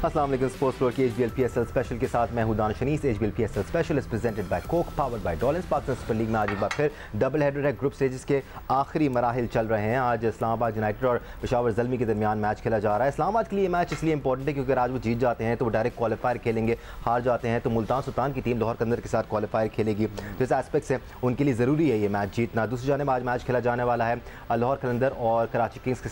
अस्सलाम वालेकुम। Sports floor की HBL PSL स्पेशल के साथ मैं हूं Danish Anees. HBL PSL special is presented by Coke, powered by dollars. Pakistan super league में आज एक बार फिर डबल हेडर है। ग्रुप स्टेजेस के आखिरी मराहिल चल रहे हैं। आज इस्लामाबाद यूनाइटेड और पेशावर ज़ल्मी के दरमियान मैच खेला जा रहा है। इस्लामाबाद के लिए मैच इसलिए इंपॉर्टेंट है क्योंकि आज वो जीत जाते हैं तो वो डायरेक्ट क्वालिफायर खेलेंगे, हार जाते हैं तो मुल्तान सुल्तान की टीम लाहौर कलंदर के साथ क्वालिफायर खेलेगी। तो इस एस्पेक्ट से उनके लिए ज़रूरी है ये मैच जीतना। दूसरी जानिब आज मैच खेला जाने वाला है लाहौर कलंदर और कराची किंग्स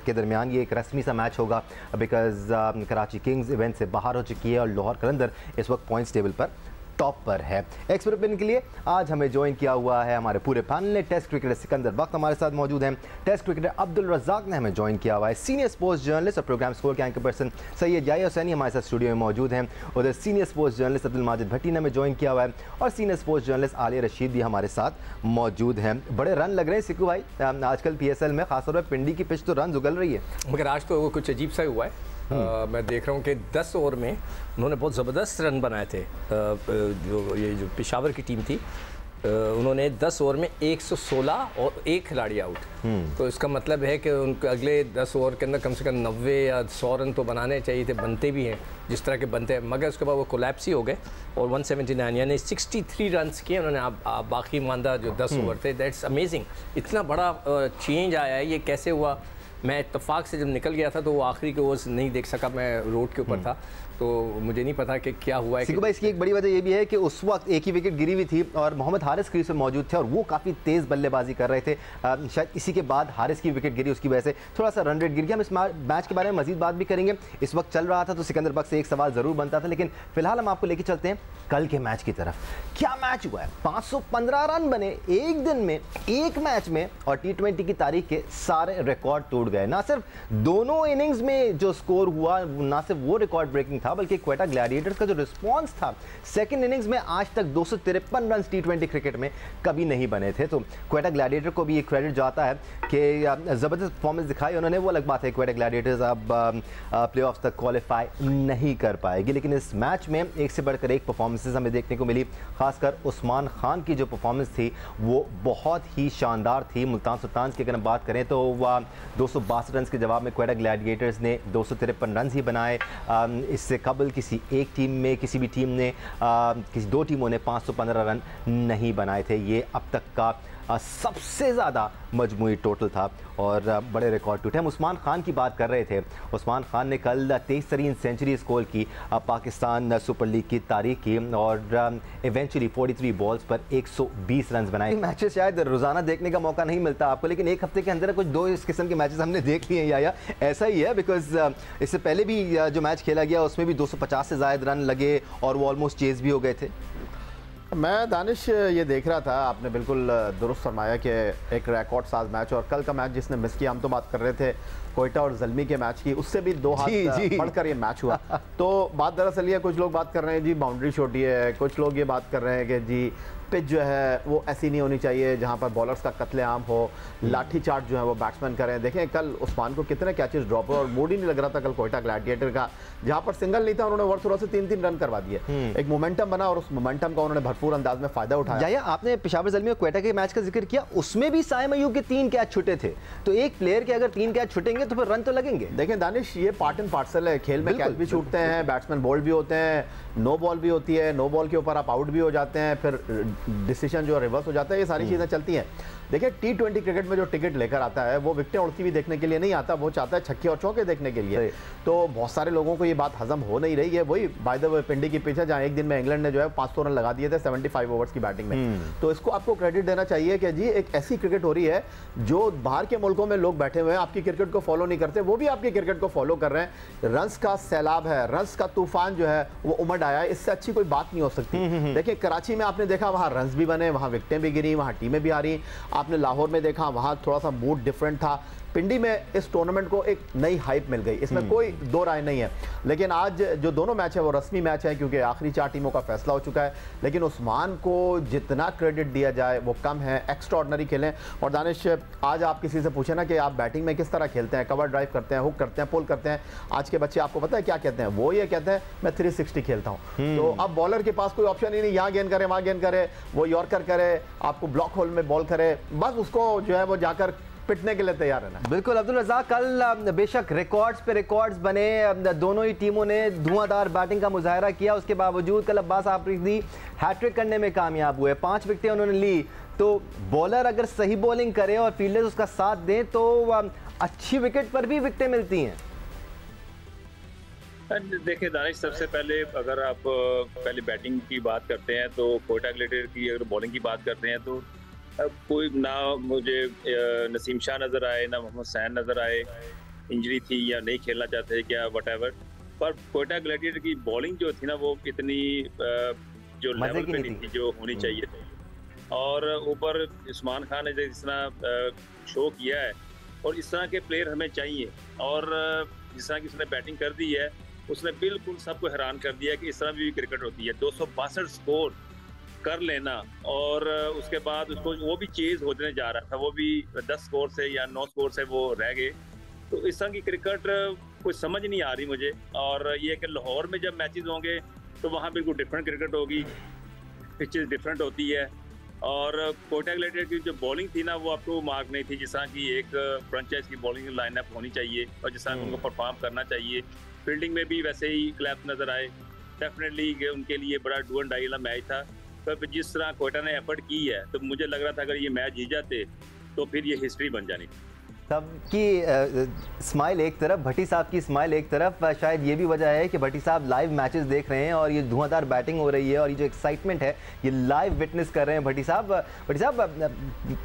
के दरमियान। ये एक रस्मी सा मैच होगा बिकॉज कराची किंग्स इवेंट से बाहर हो चुकी है और लाहौर कलंदर इस वक्त पॉइंट्स टेबल पर टॉप पर है। एक्सपर्ट ओपिनियन के लिए आज हमें ज्वाइन किया हुआ है हमारे पूरे पैनल ने। टेस्ट क्रिकेटर सिकंदर बख्त हमारे साथ मौजूद हैं। टेस्ट क्रिकेटर अब्दुल रज़ाक ने हमें ज्वाइन किया हुआ है। सीनियर स्पोर्ट्स जर्नलिस्ट और प्रोग्राम स्कोर के एंकर पर्सन सैयद याया हुसैनी हमारे साथ स्टूडियो में मौजूद हैं। उधर senior sports journalist Abdul Majid Bhatti ने हमें ज्वाइन किया हुआ है और senior sports journalist Aliya Rashid भी हमारे साथ मौजूद हैं। बड़े रन लग रहे हैं सिक्कू भाई आजकल PSL में, खासतौर पर पिंडी की पिच तो रन उगल रही है, मगर आज तो वो कुछ अजीब सा हुआ है। मैं देख रहा हूँ कि 10 ओवर में उन्होंने बहुत ज़बरदस्त रन बनाए थे। जो पेशावर की टीम थी उन्होंने 10 ओवर में 116 और एक खिलाड़ी आउट। तो इसका मतलब है कि उनको अगले 10 ओवर के अंदर कम से कम 90 या 100 रन तो बनाने चाहिए थे, बनते भी हैं जिस तरह के बनते हैं। मगर उसके बाद वो कोलैप्स ही हो गए और 179 यानी 63 रन किए उन्होंने। आप बाकी मानदा जो 10 ओवर थे, दैट्स अमेजिंग। इतना बड़ा चेंज आया है, ये कैसे हुआ? मैं इत्तफाक से जब निकल गया था तो वो आखिरी के ओवर्स नहीं देख सका, मैं रोड के ऊपर था तो मुझे नहीं पता कि क्या हुआ है। भाई इसकी एक बड़ी वजह ये भी है कि उस वक्त एक ही विकेट गिरी हुई थी और मोहम्मद हारिस क्रीज पर मौजूद थे और वो काफ़ी तेज़ बल्लेबाजी कर रहे थे। शायद इसी के बाद हारिस की विकेट गिरी, उसकी वजह से थोड़ा सा रन रेट गिर गया। हम इस मैच के बारे में मजीद बात भी करेंगे। इस वक्त चल रहा था तो सिकंदर बख्त से एक सवाल ज़रूर बनता था, लेकिन फिलहाल हम आपको लेके चलते हैं कल के मैच की तरफ। क्या मैच हुआ है? 515 रन बने एक दिन में, एक मैच में, और T20 की तारीख के सारे रिकॉर्ड टूट गए। ना सिर्फ दोनों इनिंग्स में जो स्कोर हुआ ना सिर्फ वो रिकॉर्ड ब्रेकिंग था, बल्कि क्वेटा ग्लैडिएटर्स का जो रिस्पांस था सेकंड इनिंग्स में, आज तक 253 रन T20 क्रिकेट में कभी नहीं बने थे। तो क्वेटा ग्लैडिएटर को भी ये क्रेडिट जाता है कि ज़बरदस्त परफॉर्मेंस दिखाई उन्होंने। वो अलग बात है क्वेटा ग्लैडिएटर्स अब प्लेऑफ्स तक क्वालिफाई नहीं कर पाएगी, लेकिन इस मैच में एक से बढ़कर एक परफॉर्मेंसेस हमें देखने को मिली। खासकर उस्मान खान की जो परफॉर्मेंस थी वो बहुत ही शानदार थी। मुल्तान सुल्तान की अगर हम बात करें तो 262 रन के जवाब में क्वेटा ग्लैडिएटर्स ने 253 रन ही बनाए। इससे कबल किसी एक टीम में, किसी भी टीम ने, किसी दो टीमों ने 515 रन नहीं बनाए थे। ये अब तक का सबसे ज़्यादा मजमूई टोटल था और बड़े रिकॉर्ड टूटे। हम उस्मान खान की बात कर रहे थे। उस्मान खान ने कल 23 तरीन सेंचुरी स्कोर की पाकिस्तान सुपर लीग की तारीख की और इवेंचुअली 43 बॉल्स पर 120 रन बनाए। मैचेस शायद रोज़ाना देखने का मौका नहीं मिलता आपको, लेकिन एक हफ्ते के अंदर कुछ दो इस किस्म के मैचेस हमने देख लिए हैं। या ऐसा ही है बिकॉज इससे पहले भी जो मैच खेला गया उसमें भी 250 से ज़ायद रन लगे और वो ऑलमोस्ट चेज भी हो गए थे। मैं दानिश ये देख रहा था, आपने बिल्कुल दुरुस्त फरमाया कि एक रिकॉर्ड साज मैच, और कल का मैच जिसने मिस किया, हम तो बात कर रहे थे कोयटा और ज़ल्मी के मैच की, उससे भी 2 हाथ बढ़कर ये मैच हुआ। तो बात दरअसल ये, कुछ लोग बात कर रहे हैं जी बाउंड्री छोटी है, कुछ लोग ये बात कर रहे हैं कि जी पिच जो है वो ऐसी नहीं होनी चाहिए जहां पर बॉलर्स का कत्लेआम हो, लाठी चार्ज जो है वो बैट्समैन करें। देखें कल उस्मान को कितने कैचेस ड्रॉप हुए और मूड ही नहीं लग रहा था कल कोयटा ग्लैडिएटर का। जहां पर सिंगल नहीं था उन्होंने वर्थ थ्रो से 3-3 रन करवा दिए। एक मोमेंटम बना और उस मोमेंटम का उन्होंने भरपूर अंदाज में फायदा उठाया। या आपने पेशावर ज़ल्मी और क्वेटा के मैच का जिक्र किया, उसमें भी साइम अयूब के 3 कैच छुटे थे। तो एक प्लेयर के अगर 3 कैच छुटेंगे तो फिर रन तो लगेंगे। देखें दानिश, ये पार्ट एंड पार्सल है, खेल में कैच भी छूटते हैं, बैट्समैन बोल्ड भी होते हैं, नो बॉल भी होती है, नो बॉल के ऊपर आप आउट भी हो जाते हैं, फिर डिसीजन जो रिवर्स हो जाता है, ये सारी चीज़ें चलती हैं। देखिए T20 क्रिकेट में जो टिकट लेकर आता है वो विकेटें उड़ती हुई देखने के लिए नहीं आता, वो चाहता है छक्के और चौके देखने के लिए। तो बहुत सारे लोगों को ये बात हजम हो नहीं रही है। वही बाय द वे पिंडी की पिच है जहाँ एक दिन में इंग्लैंड ने जो है 500 रन लगा दिए थे 75 ओवर्स की बैटिंग में। तो इसको आपको क्रेडिट देना चाहिए कि जी एक ऐसी क्रिकेट हो रही है जो बाहर के मुल्कों में लोग बैठे हुए हैं, आपकी क्रिकेट को फॉलो नहीं करते, वो भी आपकी क्रिकेट को फॉलो कर रहे हैं। रन्स का सैलाब है, रन्स का तूफान जो है वो उमड़ आया है, इससे अच्छी कोई बात नहीं हो सकती। देखिए कराची में आपने देखा वहाँ रन्स भी बने, वहाँ विकेटें भी गिरी, वहाँ टीमें भी हारी। आपने लाहौर में देखा, वहाँ थोड़ा सा मूड डिफरेंट था। पिंडी में इस टूर्नामेंट को एक नई हाइप मिल गई, इसमें कोई दो राय नहीं है। लेकिन आज जो दोनों मैच है वो रस्मी मैच है क्योंकि आखिरी 4 टीमों का फैसला हो चुका है। लेकिन उस्मान को जितना क्रेडिट दिया जाए वो कम है, एक्स्ट्राऑर्डिनरी खेलें। और दानिश, आज आप किसी से पूछे ना कि आप बैटिंग में किस तरह खेलते हैं, कवर ड्राइव करते हैं, हुक करते हैं, पुल करते हैं, आज के बच्चे आपको पता है क्या कहते हैं? वो ये कहते हैं मैं 360 खेलता हूँ। तो अब बॉलर के पास कोई ऑप्शन ही नहीं, यहाँ गेंद करे, वहाँ गेंद करे, वो यॉर्कर करे, आपको ब्लॉक होल में बॉल करे, बस उसको जो है वो जाकर पिटने के लिए तैयार रहना। बिल्कुल अब्दुल रज़ाक, कल बेशक रिकॉर्ड्स पे रिकॉर्ड्स बने, दोनों ही टीमों ने धुआंधार बैटिंग का मुजाहरा किया, उसके बावजूद कल अब्बास आफरीदी हैट्रिक करने में कामयाब हुए, 5 विकेटें उन्होंने ली। तो बॉलर अगर सही बॉलिंग करे और फील्डर्स उसका साथ दें तो अच्छी विकेट पर भी विकेटें मिलती हैं। देखिए दानिश, सबसे पहले अगर आप पहले बैटिंग की बात करते हैं तो कोयटा ग्लेडिएटर की अगर बॉलिंग की बात करते हैं तो कोई ना मुझे नसीम शाह नज़र आए, ना मोहम्मद सैन नज़र आए, इंजरी थी या नहीं खेलना चाहते क्या वटएवर, पर कोयटा ग्लेडिएटर की बॉलिंग जो थी ना वो इतनी जो लेवल पे नहीं थी जो होनी चाहिए थी। और ऊपर उस्मान खान ने जिस तरह शो किया है और इस तरह के प्लेयर हमें चाहिए, और जिस तरह की उसने बैटिंग कर दी है उसने बिल्कुल सबको हैरान कर दिया कि इस तरह भी क्रिकेट होती है। 262 स्कोर कर लेना और उसके बाद उसको वो भी चेज होने जा रहा था, वो भी 10 स्कोर से या 9 स्कोर से वो रह गए। तो इस तरह की क्रिकेट कोई समझ नहीं आ रही मुझे। और ये कि लाहौर में जब मैचेस होंगे तो वहाँ बिल्कुल डिफरेंट क्रिकेट होगी, पिचेस डिफरेंट होती है। और कोयटा ग्लेडिएटर की जो बॉलिंग थी ना वो आपको मार्क नहीं थी, जिस तरह की एक फ्रेंचाइज की बॉलिंग लाइनअप होनी चाहिए और जिस तरह उनको परफॉर्म करना चाहिए। फील्डिंग में भी वैसे ही क्लैप नज़र आए, डेफिनेटली उनके लिए बड़ा डू एंड डाई वाला मैच था। पर जिस तरह कोयटा ने एफर्ट की है तो मुझे लग रहा था अगर ये मैच जीत जाते तो फिर ये हिस्ट्री बन जानी। सबकी स्माइल एक तरफ, भट्टी साहब की स्माइल एक तरफ, शायद ये भी वजह है कि भट्टी साहब लाइव मैचेस देख रहे हैं और ये धुआंधार बैटिंग हो रही है और ये जो एक्साइटमेंट है ये लाइव विटनेस कर रहे हैं। भट्टी साहब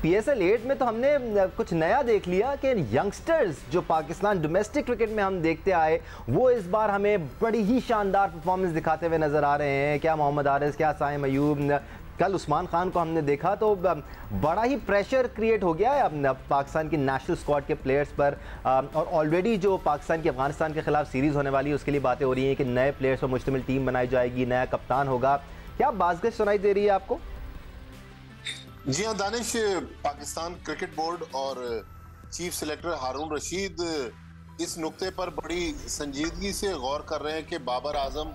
PSL 8 में तो हमने कुछ नया देख लिया कि यंगस्टर्स जो पाकिस्तान डोमेस्टिक क्रिकेट में हम देखते आए वो इस बार हमें बड़ी ही शानदार परफॉर्मेंस दिखाते हुए नज़र आ रहे हैं। क्या मोहम्मद हारिस, क्या साइम अयूब, कल उस्मान खान को हमने देखा तो बड़ा ही प्रेशर क्रिएट हो गया है पाकिस्तान की नेशनल स्क्वाड के प्लेयर्स पर। और ऑलरेडी जो पाकिस्तान की अफगानिस्तान के खिलाफ सीरीज़ होने वाली है उसके लिए बातें हो रही हैं कि नए प्लेयर्स पर मुश्तमिल टीम बनाई जाएगी, नया कप्तान होगा। क्या बाज़गश सुनाई दे रही है आपको? जी हाँ दानिश, पाकिस्तान क्रिकेट बोर्ड और चीफ सेलेक्टर हारून रशीद इस नुक्ते पर बड़ी संजीदगी से गौर कर रहे हैं कि बाबर आजम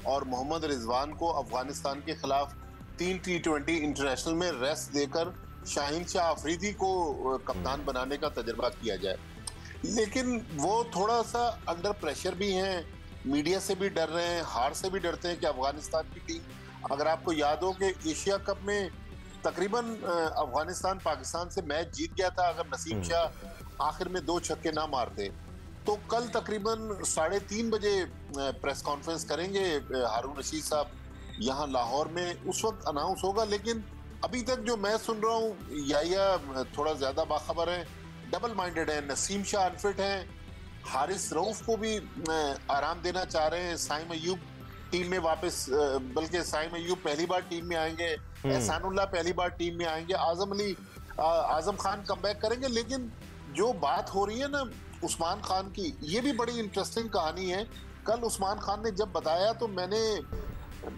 और मोहम्मद रिजवान को अफगानिस्तान के खिलाफ 3 T20 इंटरनेशनल में रेस्ट देकर शाहीन शाह अफरीदी को कप्तान बनाने का तजर्बा किया जाए। लेकिन वो थोड़ा सा अंडर प्रेशर भी हैं, मीडिया से भी डर रहे हैं, हार से भी डरते हैं कि अफगानिस्तान की टीम, अगर आपको याद हो कि एशिया कप में तकरीबन अफगानिस्तान पाकिस्तान से मैच जीत गया था अगर नसीम शाह आखिर में 2 छक्के ना मारते। तो कल तकरीबन 3:30 बजे प्रेस कॉन्फ्रेंस करेंगे हारून रशीद साहब यहाँ लाहौर में, उस वक्त अनाउंस होगा। लेकिन अभी तक जो मैं सुन रहा हूँ या थोड़ा ज्यादा बाखबर है, डबल माइंडेड है। नसीम शाह अनफिट है, हारिस रऊफ को भी आराम देना चाह रहे हैं, साइम अयूब टीम में वापस, बल्कि साइम अयूब पहली बार टीम में आएंगे, एहसानुल्लाह पहली बार टीम में आएंगे, आजम खान कमबैक करेंगे। लेकिन जो बात हो रही है ना उस्मान खान की, ये भी बड़ी इंटरेस्टिंग कहानी है। कल उस्मान खान ने जब बताया तो मैंने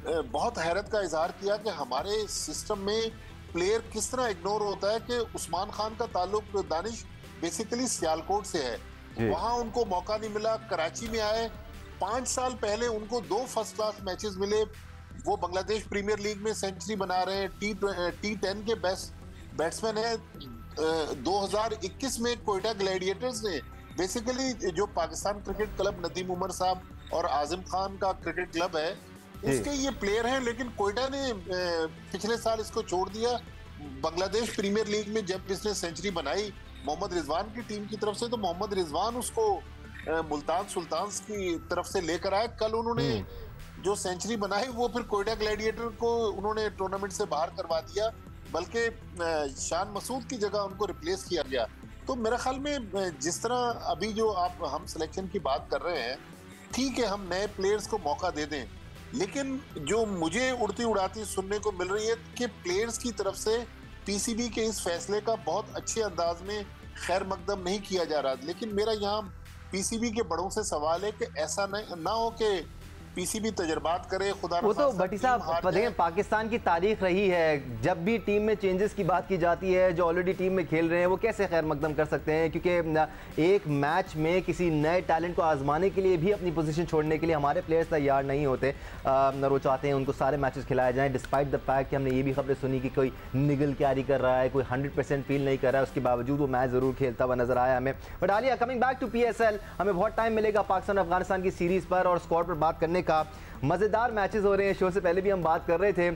बहुत हैरत का इजहार किया कि हमारे सिस्टम में प्लेयर किस तरह इग्नोर होता है कि उस्मान खान का ताल्लुक दानिश बेसिकली सियालकोट से है। वहां उनको मौका नहीं मिला, कराची में आए, 5 साल पहले उनको 2 फर्स्ट क्लास मैचेस मिले, वो बांग्लादेश प्रीमियर लीग में सेंचुरी बना रहे हैं, T10 के बेस्ट बैट्समैन है। 2021 में कोयटा ग्लैडिएटर्स ने बेसिकली जो पाकिस्तान क्रिकेट क्लब नदीम उमर साहब और आजिम खान का क्रिकेट क्लब है उसके ये प्लेयर हैं, लेकिन कोयटा ने पिछले साल इसको छोड़ दिया। बांग्लादेश प्रीमियर लीग में जब इसने सेंचुरी बनाई मोहम्मद रिजवान की टीम की तरफ से, तो मोहम्मद रिजवान उसको मुल्तान सुल्तान्स की तरफ से लेकर आए। कल उन्होंने जो सेंचुरी बनाई वो फिर कोयटा ग्लैडिएटर को उन्होंने टूर्नामेंट से बाहर करवा दिया, बल्कि शान मसूद की जगह उनको रिप्लेस किया गया। तो मेरे ख्याल में जिस तरह अभी जो हम सिलेक्शन की बात कर रहे हैं, ठीक है हम नए प्लेयर्स को मौका दे दें, लेकिन जो मुझे उड़ती उड़ाती सुनने को मिल रही है कि प्लेयर्स की तरफ से PCB के इस फैसले का बहुत अच्छे अंदाज में खैर मकदम नहीं किया जा रहा। लेकिन मेरा यहाँ PCB के बड़ों से सवाल है कि ऐसा ना हो कि पीसीबी तजर्बात करे। खुदा वो तो भट्टी साहब देखें, पाकिस्तान की तारीख रही है, जब भी टीम में चेंजेस की बात की जाती है, जो ऑलरेडी टीम में खेल रहे हैं वो कैसे खैर मकदम कर सकते हैं, क्योंकि एक मैच में किसी नए टैलेंट को आजमाने के लिए भी अपनी पोजीशन छोड़ने के लिए हमारे प्लेयर्स तैयार नहीं होते। वो चाहते हैं उनको सारे मैचेस खिलाए जाएं, डिस्पाइट द फैक्ट कि हमने ये भी खबरें सुनी कि कोई निगल कैरी कर रहा है, कोई 100% फील नहीं कर रहा है, उसके बावजूद वो मैच ज़रूर खेलता हुआ नजर आया हमें। But Alia, coming back to PSL, हमें बहुत टाइम मिलेगा पाकिस्तान अफगानिस्तान की सीरीज़ पर और स्कोर पर बात करने का। मज़ेदार मैचेस हो रहे हैं, शो से पहले भी हम बात कर रहे थे।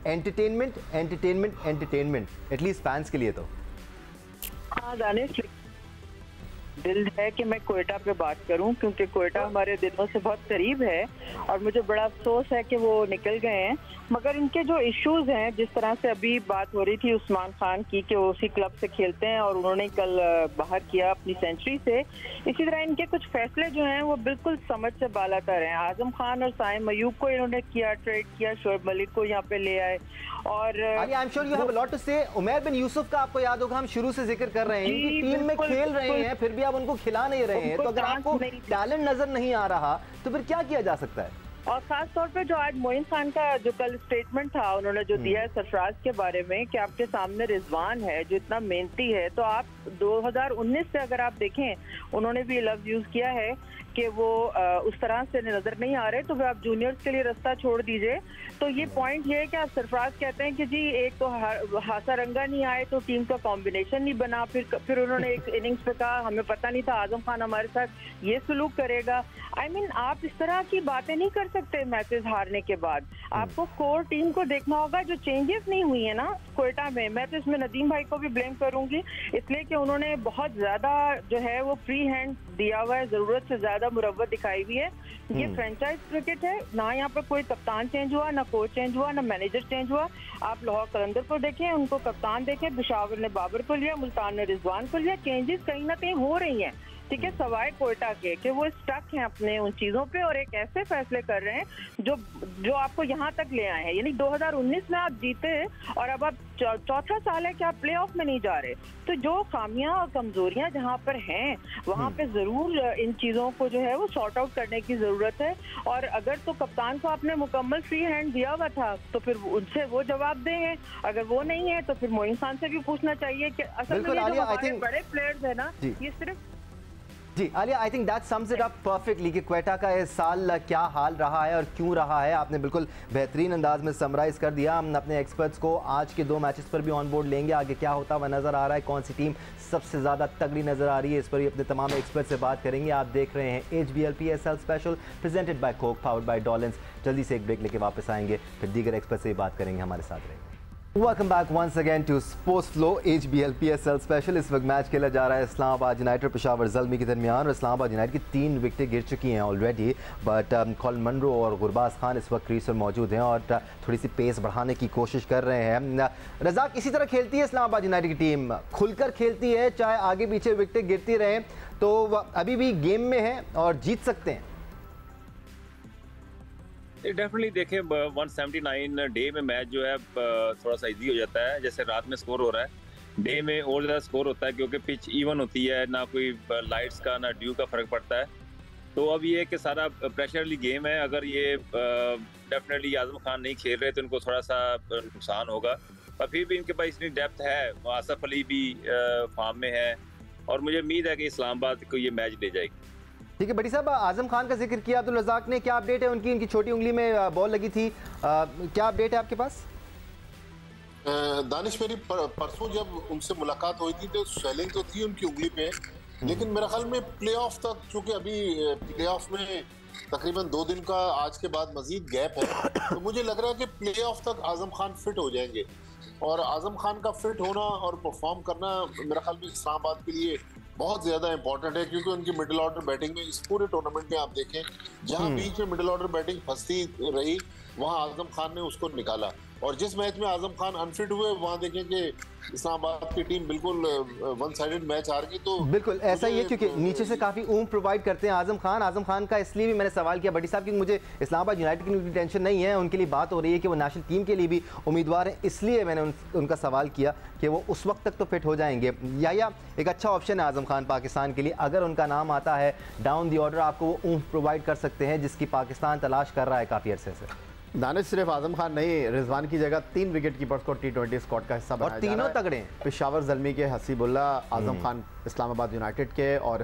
Entertainment entertainment entertainment, at least fans के लिए तो। हाँ दानिश, दिल है कि मैं कोयटा पे बात करूं, क्योंकि कोयटा हमारे दिलों से बहुत करीब है और मुझे बड़ा अफसोस है कि वो निकल गए हैं। मगर इनके जो इश्यूज हैं, जिस तरह से अभी बात हो रही थी उस्मान खान की कि वो उसी क्लब से खेलते हैं और उन्होंने कल बाहर किया अपनी सेंचुरी से, इसी तरह इनके कुछ फैसले जो हैं वो बिल्कुल समझ से बालातर हैं। आजम खान और साइम अयूब को इन्होंने किया, ट्रेड किया, शोएब मलिक को यहाँ पे ले आए। और I am sure you have a lot to say. Umair बिन यूसुफ का आपको याद होगा, हम शुरू से जिक्र कर रहे हैं कि टीम में खेल रहे हैं फिर भी आप उनको खिला नहीं रहे हैं, तो अगर आपको टैलेंट नजर नहीं आ रहा तो फिर क्या किया जा सकता है? और खास तौर पे जो आज मोइन खान का जो कल स्टेटमेंट था उन्होंने जो दिया है सरफराज के बारे में कि आपके सामने रिजवान है जो इतना मेहनती है, तो आप 2019 से अगर आप देखें उन्होंने भी लफ्ज यूज किया है कि वो उस तरह से नजर नहीं आ रहे, तो फिर आप जूनियर्स के लिए रास्ता छोड़ दीजिए। तो ये पॉइंट ये है कि आप सरफराज कहते हैं कि जी एक तो हासा रंगा नहीं आए तो टीम का कॉम्बिनेशन नहीं बना, फिर उन्होंने एक इनिंग्स पे कहा हमें पता नहीं था आजम खान हमारे साथ ये सलूक करेगा। I mean, आप इस तरह की बातें नहीं कर सकते मैचेस हारने के बाद। आपको कोर टीम को देखना होगा, जो चेंजेस नहीं हुई है ना कोयटा में। मैं तो इसमें नदीम भाई को भी ब्लेम करूंगी, इसलिए कि उन्होंने बहुत ज्यादा जो है वो फ्री हैंड दिया हुआ है, जरूरत से ज्यादा मुरव्वत दिखाई हुई है। ये फ्रेंचाइज क्रिकेट है ना, यहाँ पर कोई कप्तान चेंज हुआ, ना कोच चेंज हुआ, ना मैनेजर चेंज हुआ। आप लाहौर कलंदर को देखें, उनको कप्तान देखें, पेशावर ने बाबर को लिया, मुल्तान ने रिजवान को लिया। चेंजेस कहीं ना कहीं हो रही हैं, ठीक है, सवाए कोयटा के कि वो स्टक हैं अपने उन चीजों पे और एक ऐसे फैसले कर रहे हैं जो आपको यहाँ तक ले आए हैं। यानी 2019 में आप जीते और अब आप चौथा साल है कि आप प्लेऑफ में नहीं जा रहे, तो जो खामियां और कमजोरियां जहाँ पर हैं वहाँ पे जरूर इन चीजों को जो है वो सॉर्ट आउट करने की जरूरत है। और अगर तो कप्तान को आपने मुकम्मल फ्री हैंड दिया हुआ था तो फिर उनसे वो जवाब दें, अगर वो नहीं है तो फिर मोइन खान से भी पूछना चाहिए कि असल में जो हमारे बड़े प्लेयर्स है ना, ये सिर्फ ji Aliya, I think that sums it up perfectly कि क्वेटा का इस साल क्या हाल रहा है और क्यों रहा है। आपने बिल्कुल बेहतरीन अंदाज में समराइज कर दिया। हम अपने एक्सपर्ट्स को आज के 2 मैचेस पर भी ऑन बोर्ड लेंगे, आगे क्या होता हुआ नजर आ रहा है, कौन सी टीम सबसे ज़्यादा तगड़ी नजर आ रही है, इस पर भी अपने तमाम एक्सपर्ट से बात करेंगे। आप देख रहे हैं HBL PSL special presented by Coke powered by Dawlance. जल्दी से एक ब्रेक लेके वापस आएंगे, फिर दीगर एक्सपर्ट से बात करेंगे। हमारे साथ रहेंगे। Welcome back once again to sports flow HBL PSL special. इस वक्त मैच खेला जा रहा है इस्लामाबाद यूनाइटेड और पेशावर ज़ल्मी के दरमियान, और इस्लामाबाद यूनाइटेड की 3 विकेटें गिर चुकी हैं ऑलरेडी, बट कॉलिन मंरो और गुरबाज खान इस वक्त क्रीज पर मौजूद हैं और थोड़ी सी पेस बढ़ाने की कोशिश कर रहे हैं। रज़ाक, इसी तरह खेलती है इस्लामाबाद यूनाइटेड की टीम, खुलकर खेलती है, चाहे आगे पीछे विकेटें गिरती रहें, तो अभी भी गेम में है और जीत सकते हैं। डेफिनेटली देखें 179 डे में मैच जो है थोड़ा सा इजी हो जाता है, जैसे रात में स्कोर हो रहा है, डे में और ज़्यादा स्कोर होता है क्योंकि पिच इवन होती है, ना कोई लाइट्स का ना ड्यू का फर्क पड़ता है। तो अब ये कि सारा प्रेशर वाली गेम है, अगर ये डेफिनेटली आजम खान नहीं खेल रहे तो इनको थोड़ा सा नुकसान होगा, पर फिर भी इनके पास इतनी डेप्थ है, आसफ अली भी फॉर्म में है और मुझे उम्मीद है कि इस्लामाबाद को ये मैच ले जाएगी। ठीक है, बड़ी साहब आजम खान का जिक्र किया अब्दुल रज़ाक ने, क्या अपडेट है उनकी? इनकी छोटी उंगली में बॉल लगी थी, क्या अपडेट है आपके पास? दानिश, मेरी परसों जब उनसे मुलाकात हुई थी तो स्वेलिंग तो थी उनकी उंगली पे, लेकिन मेरे ख्याल में प्लेऑफ तक, चूंकि अभी प्लेऑफ में तकरीबन 2 दिन का आज के बाद मजीद गैप है, तो मुझे लग रहा है कि प्लेऑफ तक आजम खान फिट हो जाएंगे। और आजम खान का फिट होना और परफॉर्म करना मेरे ख्याल में इस्लामाबाद के लिए बहुत ज़्यादा इंपॉर्टेंट है, क्योंकि उनकी मिडिल ऑर्डर बैटिंग में इस पूरे टूर्नामेंट में आप देखें जहां बीच में मिडिल ऑर्डर बैटिंग फंसती रही वहां आजम खान ने उसको निकाला। और जिस मैच में आजम खान अनफिट हुए वहां देखें कि इस्लामाबाद की टीम बिल्कुल वन साइडेड मैच हार गई। तो बिल्कुल ऐसा ही है, क्योंकि नीचे से काफी ऊम प्रोवाइड करते हैं आजम खान का इसलिए भी मैंने सवाल किया भट्टी साहब, क्योंकि मुझे इस्लामाबाद यूनाइटेड की उनकी टेंशन नहीं है, उनके लिए बात हो रही है कि वो नेशनल टीम के लिए भी उम्मीदवार हैं, इसलिए मैंने उनका सवाल किया कि वो उस वक्त तक तो फिट हो जाएंगे। या एक अच्छा ऑप्शन है आजम खान पाकिस्तान के लिए, अगर उनका नाम आता है डाउन दी ऑर्डर आपको वो ऊम प्रोवाइड कर सकते हैं जिसकी पाकिस्तान तलाश कर रहा है काफी अरसे से। दानिश, सिर्फ आजम खान नहीं, रिजवान की जगह 3 विकेट कीपर्स को T20 स्क्वाड का हिस्सा बनाया जा रहा है। तीनों तगड़े हैं। पेशावर ज़ल्मी के हसीबुल्ला, आजम खान इस्लामाबाद यूनाइटेड के, और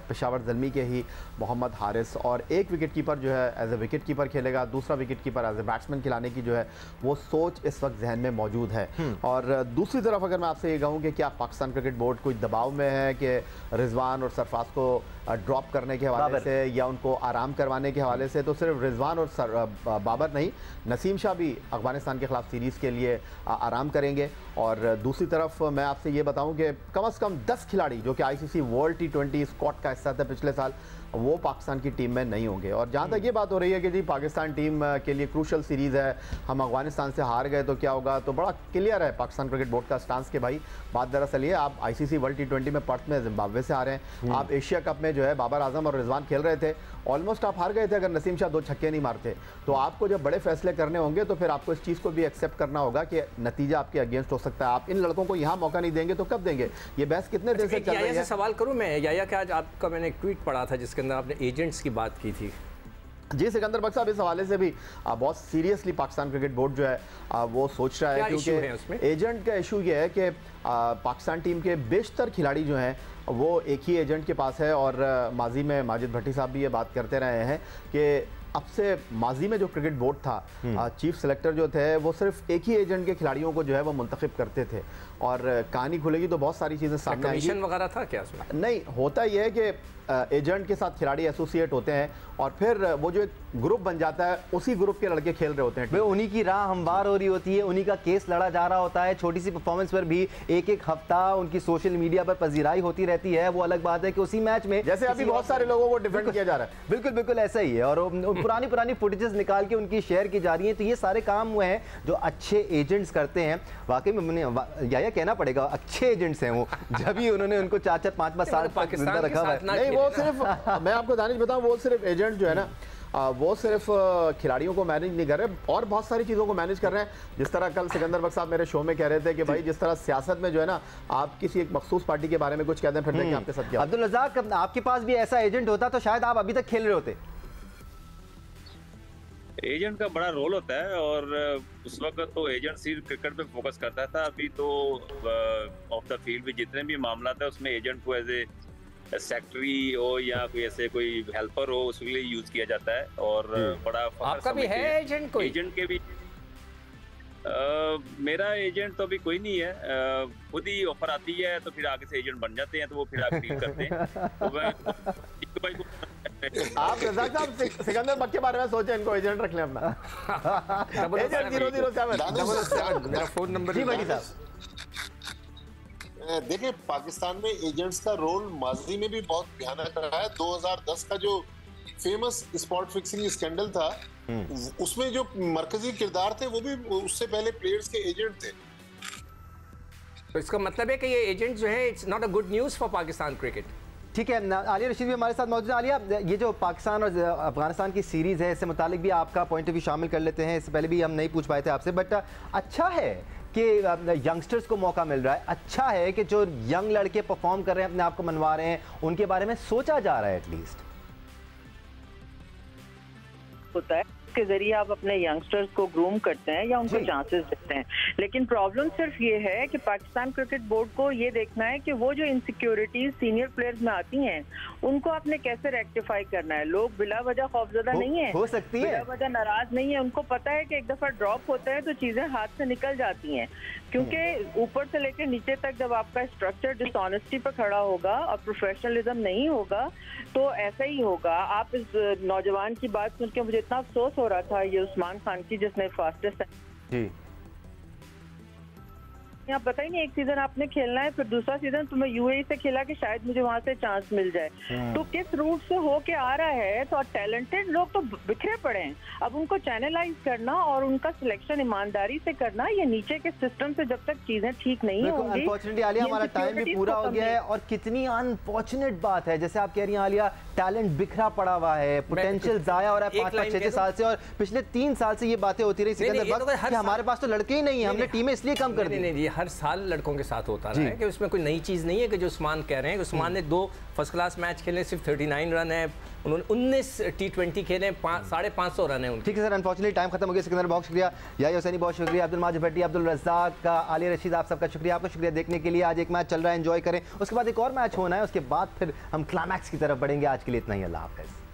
पेशावर ज़ल्मी के ही मोहम्मद हारिस, और एक विकेट कीपर जो है एज ए विकेट कीपर खेलेगा, दूसरा wicket keeper as a batsman खिलाने की जो है वो सोच इस वक्त जहन में मौजूद है। और दूसरी तरफ अगर मैं आपसे ये कहूँ कि क्या पाकिस्तान क्रिकेट बोर्ड कोई दबाव में है कि रिजवान और सरफराज को ड्रॉप करने के हवाले से या उनको आराम करवाने के हवाले से, तो सिर्फ रिजवान और बाबर नहीं, नसीम शाह भी अफगानिस्तान के खिलाफ सीरीज़ के लिए आराम करेंगे। और दूसरी तरफ मैं आपसे ये बताऊं कि कम से कम 10 खिलाड़ी जो कि ICC वर्ल्ड T20 स्क्वाड का हिस्सा थे पिछले साल, वो पाकिस्तान की टीम में नहीं होंगे। और जहाँ तक ये बात हो रही है कि जी पाकिस्तान टीम के लिए क्रूशल सीरीज़ है, हम अफगानिस्तान से हार गए तो क्या होगा, तो बड़ा क्लियर है पाकिस्तान क्रिकेट बोर्ड का स्टांस कि भाई बात दरअसल ये, आप ICC वर्ल्ड T20 में पर्थ में जिम्बाब्वे से हारे हैं, आप एशिया कप में जो है बाबर आजम और रिजवान खेल रहे थे, ऑलमोस्ट आप हार गए थे अगर नसीम शाह 2 छक्के नहीं मारते। तो आपको जब बड़े फैसले करने होंगे तो फिर आपको इस चीज़ को भी एक्सेप्ट करना होगा कि नतीजा आपके अगेंस्ट हो सकता है। आप इन लड़कों को यहाँ मौका नहीं देंगे तो कब देंगे? ये बहस कितने देर से चल रही है? सवाल करूँ मैं, याया कि आज आपका मैंने एक ट्वीट पढ़ा था जिसके अंदर आपने एजेंट्स की बात की थी। जी सिकंदर बख्श साहब, इस हवाले से भी बहुत सीरियसली पाकिस्तान क्रिकेट बोर्ड जो है वो सोच रहा है, क्योंकि एजेंट का इशू ये है कि पाकिस्तान टीम के बेशतर खिलाड़ी जो हैं वो एक ही एजेंट के पास है। और माजी में माजिद भट्टी साहब भी ये बात करते रहे हैं कि अब से माजी में जो क्रिकेट बोर्ड था, चीफ सेलेक्टर जो थे वो सिर्फ एक ही एजेंट के खिलाड़ियों को जो है वो मुंतखब करते थे। और कहानी खुलेगी तो बहुत सारी चीज़ें सामने आएंगी। कमीशन वगैरह था क्या उसमें? नहीं, होता यह है कि एजेंट के साथ खिलाड़ी एसोसिएट होते हैं और फिर वो जो एक ग्रुप बन जाता है, उसी ग्रुप के लड़के खेल रहे होते हैं। उन्हीं की राह हमवार हो रही होती है, उन्हीं का केस लड़ा जा रहा होता है। छोटी सी परफॉर्मेंस पर भी एक हफ्ता उनकी सोशल मीडिया पर पजीराई होती रहती है। वो अलग बात है कि उसी मैच में जैसे अभी बहुत सारे लोगों को डिफेंड किया जा रहा है। बिल्कुल बिल्कुल ऐसा ही है। और पुरानी फुटेजेस निकाल के उनकी शेयर की जा रही है। तो ये सारे काम हुए हैं जो अच्छे एजेंट्स करते हैं। वाकई में या कहना पड़ेगा अच्छे एजेंट्स हैं वो, जब ही उन्होंने उनको 4-4, 5-5 साल पाकिस्तान रखा है। नहीं, वो सिर्फ मैं आपको दानिश बताऊं, वो सिर्फ एजेंट जो है ना, वो सिर्फ खिलाड़ियों को मैनेज नहीं कर रहे और बहुत सारी चीज़ों को मैनेज कर रहे हैं। जिस तरह कल सिकंदर बख्श साहब मेरे शो में कह रहे थे कि भाई जिस तरह सियासत में जो है ना, आप किसी एक मखसूस पार्टी के बारे में कुछ कहते हैं, फिर देखिए आपके साथ क्या। अब्दुल रज़ाक, आपके पास भी ऐसा एजेंट होता तो शायद आप अभी तक खेल रहे होते। एजेंट का बड़ा रोल होता है और उस वक्त तो एजेंट सिर्फ क्रिकेट पे फोकस करता था। अभी तो ऑफ द फील्ड भी जितने भी मामला था उसमें एजेंट को एज ए सेक्रेटरी हो या कोई ऐसे कोई हेल्पर हो उसके लिए यूज किया जाता है। और बड़ा आपका भी है एजेंट? कोई एजेंट के भी मेरा एजेंट तो अभी कोई नहीं है। खुद ही ऑफर आती है तो फिर आगे से एजेंट बन जाते हैं, तो वो फिर आगे डील करते हैं। तो मैं आप रज़ाक साहब सिकंदर बख्श के बारे में सोचे इनको एजेंट रख लें अपना। एजेंट 007 मेरा फोन नंबर। जी भाई साहब, देखिए पाकिस्तान में एजेंट्स का रोल माजी में भी बहुत भयानक रहा है। 2010 का जो फेमस स्पॉट फिक्सिंग स्कैंडल था, उसमें जो मरकजी किरदार थे वो भी उससे पहले प्लेयर्स के एजेंट थे। तो इसका मतलब है कि ये एजेंट जो है it's not a good news for Pakistan cricket. ठीक है, आलिया रशीद भी हमारे साथ मौजूद है। आलिया, ये जो पाकिस्तान और अफगानिस्तान की सीरीज़ है, इससे मुतालिक भी आपका पॉइंट ऑफ व्यू शामिल कर लेते हैं। इससे पहले भी हम नहीं पूछ पाए थे आपसे, बट अच्छा है कि यंगस्टर्स को मौका मिल रहा है। अच्छा है कि जो यंग लड़के परफॉर्म कर रहे हैं, अपने आप को मनवा रहे हैं, उनके बारे में सोचा जा रहा है एटलीस्ट। होता है के जरिए आप अपने यंगस्टर्स को ग्रूम करते हैं या उनको चांसेस देते हैं। लेकिन प्रॉब्लम सिर्फ ये है कि पाकिस्तान क्रिकेट बोर्ड को ये देखना है कि वो जो इनसिक्योरिटीज सीनियर प्लेयर्स में आती हैं उनको आपने कैसे रेक्टिफाई करना है। लोग बिला वजह खौफजदा नहीं है, हो सकती है, बिला वजह नाराज नहीं है। उनको पता है कि एक दफा ड्रॉप होता है तो चीजें हाथ से निकल जाती हैं, क्योंकि ऊपर से लेकर नीचे तक जब आपका स्ट्रक्चर डिसऑनेस्टी पर खड़ा होगा और प्रोफेशनलिज्म नहीं होगा तो ऐसा ही होगा। आप इस नौजवान की बात सुन के मुझे इतना अफसोस हो रहा था, ये उस्मान खान की, जिसने फास्टेस्ट जी यहाँ पता ही नहीं, एक सीजन आपने खेलना है, फिर दूसरा सीजन तुम्हें यूएई से खेला कि शायद मुझे वहां से चांस मिल जाए। तो किस रूट से होके आ रहा है, तो टैलेंटेड लोग तो बिखरे पड़े हैं। अब उनको चैनलाइज करना और उनका सिलेक्शन ईमानदारी से करना, ये नीचे के सिस्टम से जब तक चीजें ठीक नहीं होंगी। अनफॉर्चुनेटली आलिया, हमारा टाइम भी पूरा हो गया है, और कितनी अनफॉर्चुनेट बात है, जैसे आप कह रही हैं आलिया, टैलेंट बिखरा पड़ा हुआ है, पोटेंशियल जाया हो रहा है 5-5, 6-6 साल से, और पिछले 3 साल से ये बातें होती रही सिकंदर वक्त कि हमारे पास तो लड़के ही नहीं है, हमने टीमें इसलिए कम कर दी। नहीं, ये हर साल लड़कों के साथ होता रहा है कि उसमें कोई नई चीज नहीं है कि जो उस्मान कह रहे हैं। उस्मान ने 2 फर्स्ट क्लास मैच खेले, सिर्फ 39 रन है, उन्होंने 19 T20 खेले, 550 रन है उनके। ठीक है सर, अनफॉर्चुनेटली टाइम खत्म हो गया। सिकंदर बहुत शुक्रिया, याहिया हुसैनी बहुत शुक्रिया, अब्दुल माजिद भट्टी, अब्दुल रज़ाक का, आलिया रशीद, आप सबका शुक्रिया। आपका शुक्रिया देखने के लिए। आज एक मैच चल रहा है, एंजॉय करें, उसके बाद एक और मैच होना है, उसके बाद फिर हम क्लाइमैक्स की तरफ बढ़ेंगे। आज के लिए इतना ही, अल्लाह हाफ़िज़।